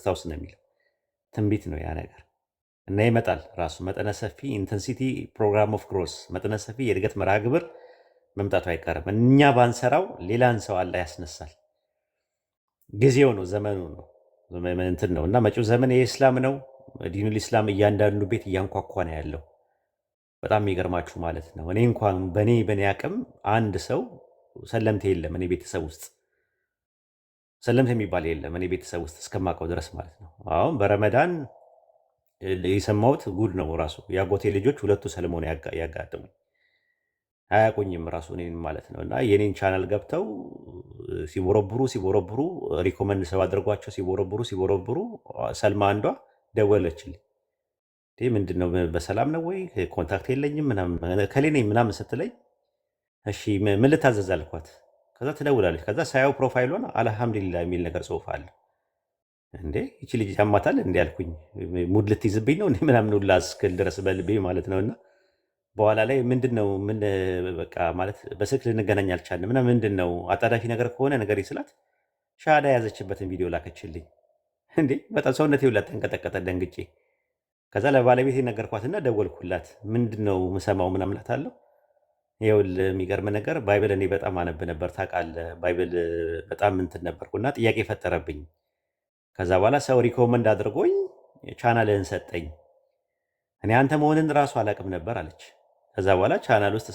አስታውስ ነው የሚለው። ትንቢት ነው ያ ነገር እና ይመጣል ራሱ መጠነ ሰፊ ኢንተንሲቲ ፕሮግራም ኦፍ ግሮስ መጠነ ሰፊ የእድገት መርሃ ግብር መምጣቱ አይቀርም። እኛ ባንሰራው ሌላን ሰው አላህ ያስነሳል። ጊዜው ነው፣ ዘመኑ ነው እንትን ነው እና መጪው ዘመን የኢስላም ነው። ዲኑል ኢስላም እያንዳንዱ ቤት እያንኳኳ ነው ያለው። በጣም የሚገርማችሁ ማለት ነው እኔ እንኳን በእኔ አቅም አንድ ሰው ሰለምቴ የለም እኔ ቤተሰብ ውስጥ ሰለምቴ የሚባል የለም እኔ ቤተሰብ ውስጥ እስከማውቀው ድረስ ማለት ነው። አሁን በረመዳን የሰማሁት ጉድ ነው ራሱ። የአጎቴ ልጆች ሁለቱ ሰለሞን ያጋጥሙኝ አያውቁኝም ራሱ እኔን ማለት ነው። እና የኔን ቻናል ገብተው ሲቦረብሩ ሪኮመንድ ሰው አድርጓቸው ሲቦረብሩ ሰልማ አንዷ ደወለችልኝ። ምንድን ነው በሰላም ነው ወይ ኮንታክት የለኝም ከሌ ነኝ ምናምን ስትለኝ እሺ ምን ልታዘዝ አልኳት። ከዛ ትደውላለች። ከዛ ሳያው ፕሮፋይሏን አልሐምዱሊላህ የሚል ነገር ጽሁፍ አለ። እንዴ ይቺ ልጅ ያማታል እንዲ ያልኩኝ ሙድ ልትይዝብኝ ነው ምናምን ሁላ እስክል ድረስ በልቤ ማለት ነውና በኋላ ላይ ምንድነው ምን በቃ ማለት በስልክ ልንገናኝ አልቻልንም እና ምንድነው አጣዳፊ ነገር ከሆነ ነገር ይስላት ሻሃዳ የያዘችበትን ቪዲዮ ላከችልኝ። እንዴ በጣም ሰውነቴ ሁላ ተንቀጠቀጠ ደንግጬ። ከዛ ለባለቤቴ ነገርኳትና ደወልኩላት። ምንድነው ምሰማው ምናምን እላታለሁ። ይኸውልህ የሚገርም ነገር ባይብል እኔ በጣም አነብ ነበር ታውቃለህ፣ ባይብል በጣም እንትን ነበርኩና ጥያቄ ፈጠረብኝ። ከዛ በኋላ ሰው ሪኮመንድ አድርጎኝ ቻናልህን ሰጠኝ። እኔ አንተ መሆንን ራሱ አላውቅም ነበር አለች። ከዛ በኋላ ቻናል ውስጥ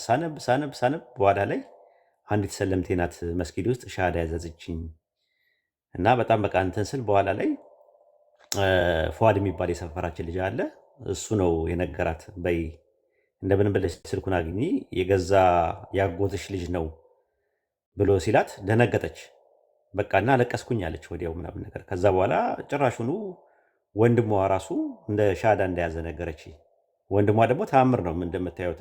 ሳነብ በኋላ ላይ አንዲት ሰለምቴ ናት መስጊድ ውስጥ ሻሃዳ ያዘዘችኝ እና በጣም በቃ እንትን ስል በኋላ ላይ ፏድ የሚባል የሰፈራችን ልጅ አለ። እሱ ነው የነገራት። በይ እንደምን ብለሽ ስልኩን አግኚ የገዛ ያጎትሽ ልጅ ነው ብሎ ሲላት ደነገጠች። በቃና አለቀስኩኝ አለች ወዲያው ምናምን ነገር። ከዛ በኋላ ጭራሹኑ ወንድሟ ራሱ እንደ ሻሃዳ እንደያዘ ነገረች። ወንድሟ ደግሞ ተአምር ነው እንደምታዩት።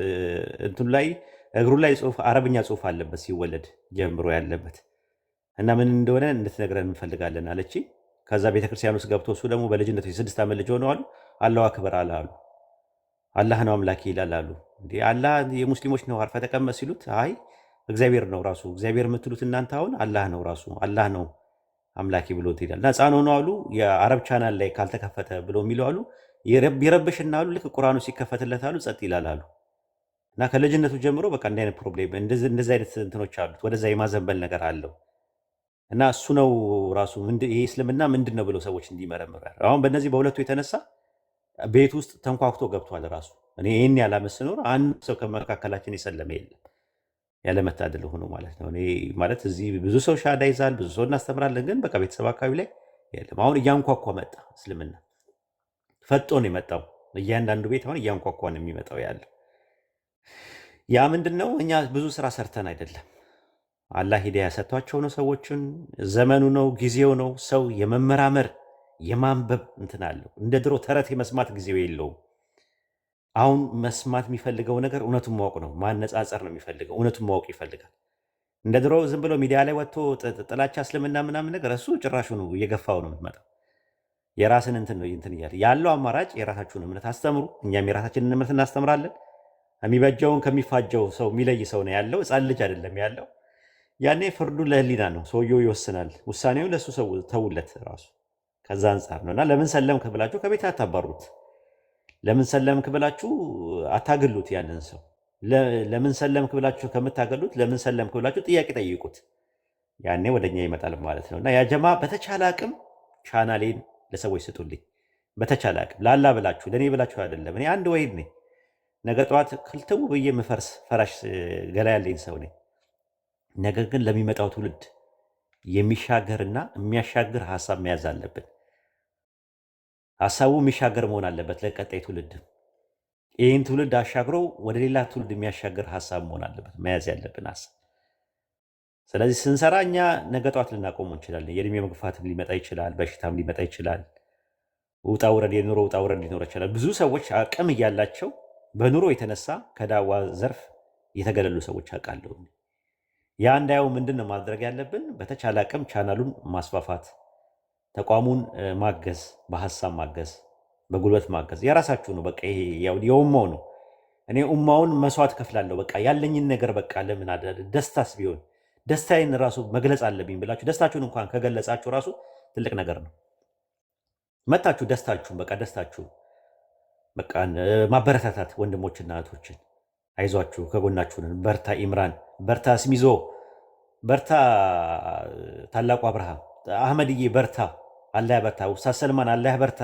እንትኑ ላይ እግሩ ላይ ጽሁፍ አረብኛ ጽሁፍ አለበት ሲወለድ ጀምሮ ያለበት እና ምን እንደሆነ እንድትነግረን እንፈልጋለን አለች። ከዛ ቤተክርስቲያን ውስጥ ገብቶ እሱ ደግሞ በልጅነቱ የ6 ዓመት ልጅ ሆነው አሉ አላሁ አክበር አሉ። አላህ ነው አምላኬ ይላል አሉ። እንዴ አላህ የሙስሊሞች ነው አርፈ ተቀመጥ ሲሉት አይ እግዚአብሔር ነው ራሱ። እግዚአብሔር የምትሉት እናንተ አሁን አላህ ነው ራሱ አላህ ነው አምላኬ ብሎ ይላል። እና ህፃን ሆኖ አሉ የአረብ ቻናል ላይ ካልተከፈተ ብሎ የሚለው አሉ ይረብሽና አሉ ልክ ቁርአኑ ሲከፈትለት አሉ ጸጥ ይላል አሉ። እና ከልጅነቱ ጀምሮ በቃ እንዲህ አይነት ፕሮብሌም እንደዚህ አይነት እንትኖች አሉት። ወደዛ የማዘንበል ነገር አለው። እና እሱ ነው ራሱ ይሄ እስልምና ምንድን ነው ብለው ሰዎች እንዲመረምሩ። አሁን በእነዚህ በሁለቱ የተነሳ ቤት ውስጥ ተንኳክቶ ገብቷል ራሱ። እኔ ይህን ያላመስ ኖር አንድ ሰው ከመካከላችን የሰለመ የለም ያለመታደል ሆኖ ማለት ነው። እኔ ማለት እዚህ ብዙ ሰው ሻሃዳ ይዛል፣ ብዙ ሰው እናስተምራለን፣ ግን በቃ ቤተሰብ አካባቢ ላይ የለም። አሁን እያንኳኳ መጣ እስልምና ፈጦ ነው የመጣው። እያንዳንዱ ቤት አሁን እያንኳኳ ነው የሚመጣው ያለው። ያ ምንድን ነው? እኛ ብዙ ስራ ሰርተን አይደለም። አላህ ሂዳያ ሰጥቷቸው ነው ሰዎችን። ዘመኑ ነው፣ ጊዜው ነው። ሰው የመመራመር የማንበብ እንትን አለው። እንደ ድሮ ተረት የመስማት ጊዜው የለውም። አሁን መስማት የሚፈልገው ነገር እውነቱን ማወቅ ነው። ማነጻጸር ነው የሚፈልገው። እውነቱን ማወቅ ይፈልጋል። እንደ ድሮ ዝም ብሎ ሚዲያ ላይ ወጥቶ ጥላቻ እስልምና ምናምን ነገር እሱ ጭራሹ ነው እየገፋው ነው የምትመጣው። የራስን እንትን ነው እንትን እያለ ያለው አማራጭ የራሳችሁን እምነት አስተምሩ። እኛም የራሳችንን እምነት እናስተምራለን። የሚበጀውን ከሚፋጀው ሰው የሚለይ ሰው ነው ያለው። ሕፃን ልጅ አይደለም ያለው። ያኔ ፍርዱ ለህሊና ነው። ሰውየው ይወስናል። ውሳኔውን ለእሱ ተውለት ራሱ። ከዛ አንጻር ነው እና ለምን ሰለምክ ብላችሁ ከቤት አታባሩት። ለምን ሰለምክ ብላችሁ አታገሉት ያንን ሰው። ለምን ሰለምክ ብላችሁ ከምታገሉት ለምን ሰለምክ ብላችሁ ጥያቄ ጠይቁት። ያኔ ወደኛ ይመጣል ማለት ነው። እና ያ ጀማ በተቻለ አቅም ቻናሌን ለሰዎች ስጡልኝ። በተቻለ አቅም ላላ ብላችሁ ለእኔ ብላችሁ አይደለም። እኔ አንድ ወይድ ነኝ። ነገ ጠዋት ክልትው ብዬ የምፈርስ ፈራሽ ገላ ያለኝ ሰው ነኝ። ነገር ግን ለሚመጣው ትውልድ የሚሻገርና የሚያሻግር ሀሳብ መያዝ አለብን። ሀሳቡ የሚሻገር መሆን አለበት ለቀጣይ ትውልድ። ይህን ትውልድ አሻግሮ ወደ ሌላ ትውልድ የሚያሻግር ሀሳብ መሆን አለበት መያዝ ያለብን ሀሳብ። ስለዚህ ስንሰራ እኛ ነገ ጠዋት ልናቆሙ እንችላለን። የእድሜ መግፋትም ሊመጣ ይችላል፣ በሽታም ሊመጣ ይችላል፣ ውጣ ውረድ የኑሮ ውጣ ውረድ ሊኖር ይችላል። ብዙ ሰዎች አቅም እያላቸው በኑሮ የተነሳ ከዳዋ ዘርፍ የተገለሉ ሰዎች አውቃለሁ። ያ እንዳየው ምንድን ነው ማድረግ ያለብን? በተቻለ አቅም ቻናሉን ማስፋፋት፣ ተቋሙን ማገዝ፣ በሀሳብ ማገዝ፣ በጉልበት ማገዝ የራሳችሁ ነው። በቃ ይሄ የኡማው ነው። እኔ ኡማውን መስዋዕት ከፍላለሁ። በቃ ያለኝን ነገር በቃ ለምን ደስታስ ቢሆን ደስታዬን ራሱ መግለጽ አለብኝ ብላችሁ ደስታችሁን እንኳን ከገለጻችሁ ራሱ ትልቅ ነገር ነው። መታችሁ ደስታችሁን በቃ ደስታችሁን በቃ ማበረታታት ወንድሞችና እህቶችን አይዟችሁ ከጎናችሁ ነን። በርታ ኢምራን፣ በርታ ስሚዞ፣ በርታ ታላቁ አብርሃም፣ አህመድዬ በርታ፣ አላህ በርታ፣ ኡስታዝ ሰልማን አላህ በርታ።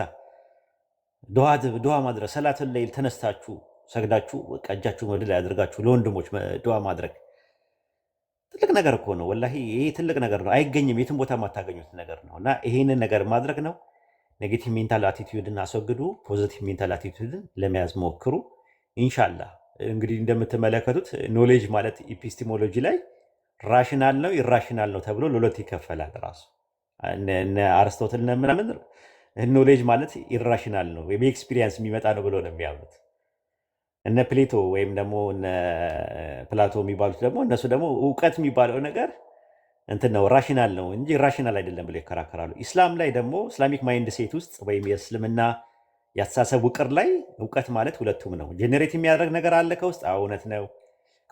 ዱዓ ማድረግ ሰላትን ሌይል ተነስታችሁ ሰግዳችሁ እጃችሁን ወደ ላይ አድርጋችሁ ለወንድሞች ዱዓ ማድረግ ትልቅ ነገር እኮ ነው። ወላሂ ይሄ ትልቅ ነገር ነው። አይገኝም፣ የትም ቦታ የማታገኙት ነገር ነው እና ይሄንን ነገር ማድረግ ነው። ኔጌቲቭ ሜንታል አቲቲዩድን አስወግዱ። ፖዚቲቭ ሜንታል አቲቲዩድን ለመያዝ ሞክሩ። ኢንሻላህ እንግዲህ እንደምትመለከቱት ኖሌጅ ማለት ኢፒስቲሞሎጂ ላይ ራሽናል ነው ኢራሽናል ነው ተብሎ ለሁለት ይከፈላል። ራሱ እነ አርስቶትል ምናምን ኖሌጅ ማለት ኢራሽናል ነው በኤክስፒሪየንስ የሚመጣ ነው ብሎ ነው የሚያምኑት። እነ ፕሌቶ ወይም ደግሞ እነ ፕላቶ የሚባሉት ደግሞ እነሱ ደግሞ እውቀት የሚባለው ነገር እንትን ነው ራሽናል ነው እንጂ ራሽናል አይደለም ብለው ይከራከራሉ። ኢስላም ላይ ደግሞ ኢስላሚክ ማይንድ ሴት ውስጥ ወይም የእስልምና የአስተሳሰብ ውቅር ላይ እውቀት ማለት ሁለቱም ነው። ጀኔሬት የሚያደርግ ነገር አለ ከውስጥ እውነት ነው።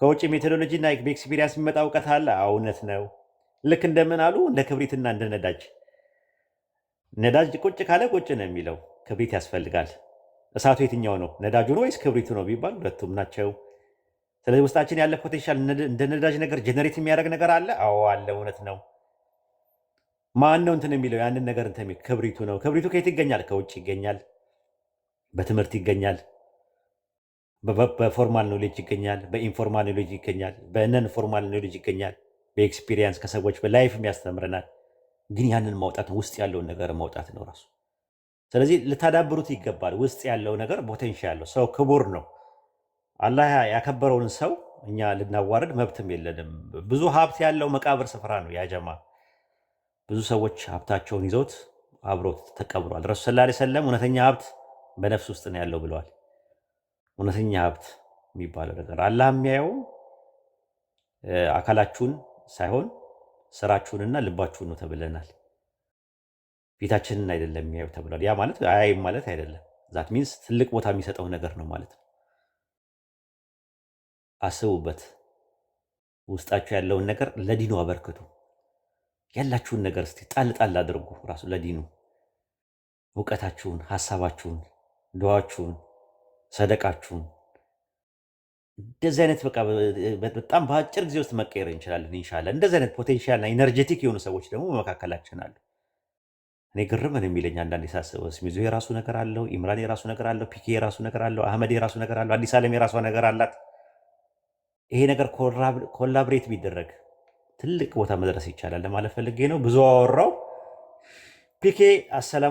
ከውጭ ሜቶዶሎጂ እና በኤክስፒሪየንስ የሚመጣ እውቀት አለ እውነት ነው። ልክ እንደምን አሉ እንደ ክብሪትና እንደ ነዳጅ። ነዳጅ ቁጭ ካለ ቁጭ ነው የሚለው፣ ክብሪት ያስፈልጋል። እሳቱ የትኛው ነው ነዳጁ ነው ወይስ ክብሪቱ ነው ቢባል ሁለቱም ናቸው። ስለዚህ ውስጣችን ያለ ፖቴንሻል እንደ ነዳጅ ነገር ጀነሬት የሚያደርግ ነገር አለ። አዎ አለ፣ እውነት ነው። ማን ነው እንትን የሚለው ያንን ነገር እንትን የሚል ክብሪቱ ነው። ክብሪቱ ከየት ይገኛል? ከውጭ ይገኛል፣ በትምህርት ይገኛል፣ በፎርማል ኖሌጅ ይገኛል፣ በኢንፎርማል ኖሌጅ ይገኛል፣ በነን ፎርማል ኖሌጅ ይገኛል፣ በኤክስፒሪየንስ ከሰዎች በላይፍም ያስተምረናል። ግን ያንን ማውጣት ውስጥ ያለውን ነገር ማውጣት ነው ራሱ። ስለዚህ ልታዳብሩት ይገባል። ውስጥ ያለው ነገር ፖቴንሻል ያለው ሰው ክቡር ነው። አላህ ያከበረውን ሰው እኛ ልናዋርድ መብትም የለንም። ብዙ ሀብት ያለው መቃብር ስፍራ ነው ያጀማ። ብዙ ሰዎች ሀብታቸውን ይዘውት አብሮት ተቀብሯል። ረሱል ሰለላሁ ዐለይሂ ወሰለም እውነተኛ ሀብት በነፍስ ውስጥ ነው ያለው ብለዋል። እውነተኛ ሀብት የሚባለው ነገር አላህ የሚያየው አካላችሁን ሳይሆን ስራችሁንና ልባችሁን ነው ተብለናል። ፊታችንን አይደለም የሚያየው ተብሏል። ያ ማለት አያይም ማለት አይደለም። ዛት ሚንስ ትልቅ ቦታ የሚሰጠው ነገር ነው ማለት ነው። አስቡበት። ውስጣችሁ ያለውን ነገር ለዲኑ አበርክቱ። ያላችሁን ነገር እስቲ ጣል ጣል አድርጉ ራሱ ለዲኑ። እውቀታችሁን፣ ሀሳባችሁን፣ ዱዓችሁን፣ ሰደቃችሁን እንደዚህ አይነት በቃ በጣም በአጭር ጊዜ ውስጥ መቀየር እንችላለን ኢንሻላህ። እንደዚህ አይነት ፖቴንሻልና ኢነርጄቲክ የሆኑ ሰዎች ደግሞ በመካከላችን አሉ። እኔ ግርም ነው የሚለኝ አንዳንዴ ሳስበው። ስሚዞ የራሱ ነገር አለው፣ ኢምራን የራሱ ነገር አለው፣ ፒኬ የራሱ ነገር አለው፣ አህመድ የራሱ ነገር አለው፣ አዲስ ዓለም የራሷ ነገር አላት። ይሄ ነገር ኮላብሬት ቢደረግ ትልቅ ቦታ መድረስ ይቻላል ለማለት ፈልጌ ነው። ብዙ አወራው። ፒኬ አሰላማ